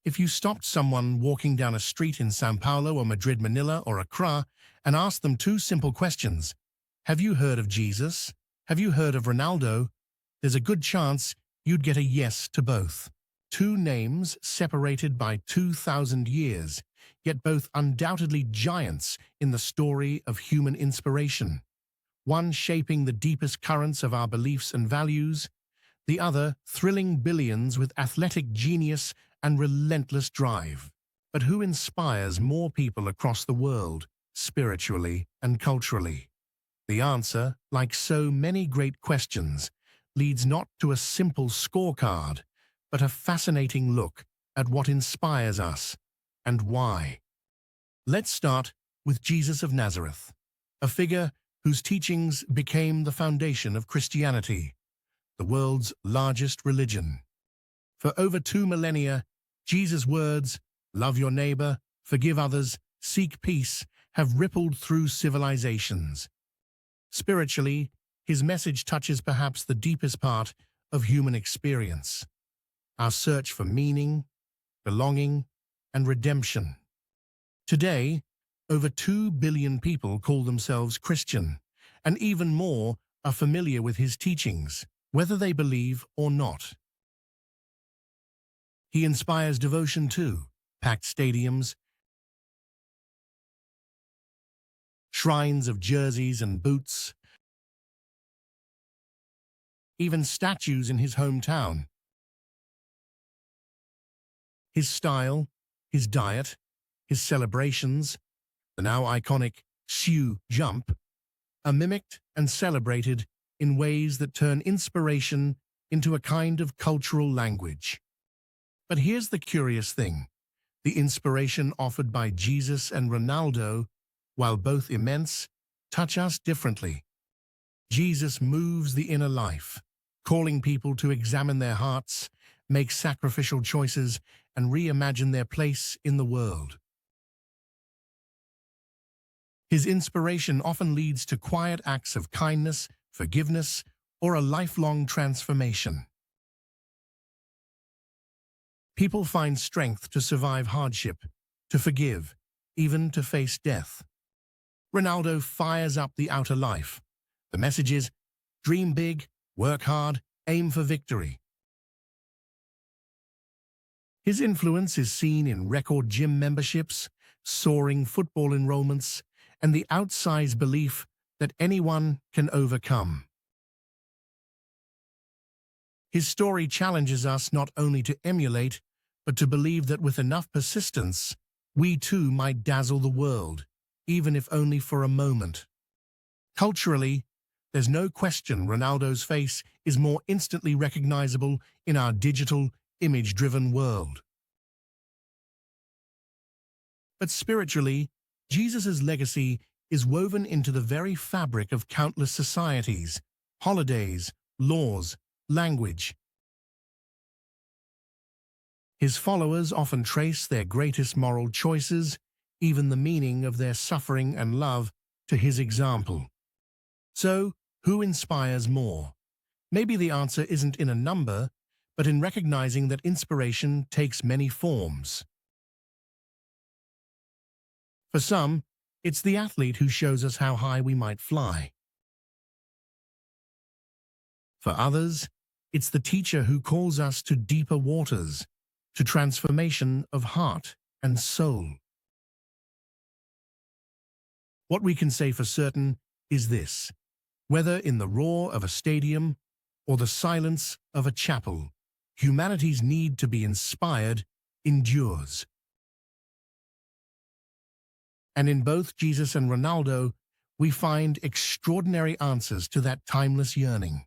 If you stopped someone walking down a street in Sao Paulo or Madrid, Manila or Accra and asked them two simple questions, have you heard of Jesus? Have you heard of Ronaldo? There's a good chance you'd get a yes to both. Two names separated by 2,000 years, yet both undoubtedly giants in the story of human inspiration. One shaping the deepest currents of our beliefs and values, the other thrilling billions with athletic genius and relentless drive. But who inspires more people across the world, spiritually and culturally? The answer, like so many great questions, leads not to a simple scorecard, but a fascinating look at what inspires us and why. Let's start with Jesus of Nazareth, a figure whose teachings became the foundation of Christianity, the world's largest religion. For over 2 millennia, Jesus' words, love your neighbor, forgive others, seek peace, have rippled through civilizations. Spiritually, his message touches perhaps the deepest part of human experience, our search for meaning, belonging, and redemption. Today, over 2 billion people call themselves Christian, and even more are familiar with his teachings, whether they believe or not. He inspires devotion too, packed stadiums, shrines of jerseys and boots, even statues in his hometown. His style, his diet, his celebrations, the now iconic shoe jump, are mimicked and celebrated in ways that turn inspiration into a kind of cultural language. But here's the curious thing. The inspiration offered by Jesus and Ronaldo, while both immense, touch us differently. Jesus moves the inner life, calling people to examine their hearts, make sacrificial choices, and reimagine their place in the world. His inspiration often leads to quiet acts of kindness, forgiveness, or a lifelong transformation. People find strength to survive hardship, to forgive, even to face death. Ronaldo fires up the outer life. The message is, dream big, work hard, aim for victory. His influence is seen in record gym memberships, soaring football enrollments, and the outsized belief that anyone can overcome. His story challenges us not only to emulate, but to believe that with enough persistence, we too might dazzle the world, even if only for a moment. Culturally, there's no question Ronaldo's face is more instantly recognizable in our digital, image-driven world. But spiritually, Jesus' legacy is woven into the very fabric of countless societies, holidays, laws, language. His followers often trace their greatest moral choices, even the meaning of their suffering and love, to his example. So, who inspires more? Maybe the answer isn't in a number, but in recognizing that inspiration takes many forms. For some, it's the athlete who shows us how high we might fly. For others, it's the teacher who calls us to deeper waters, to transformation of heart and soul. What we can say for certain is this: whether in the roar of a stadium or the silence of a chapel, humanity's need to be inspired endures. And in both Jesus and Ronaldo, we find extraordinary answers to that timeless yearning.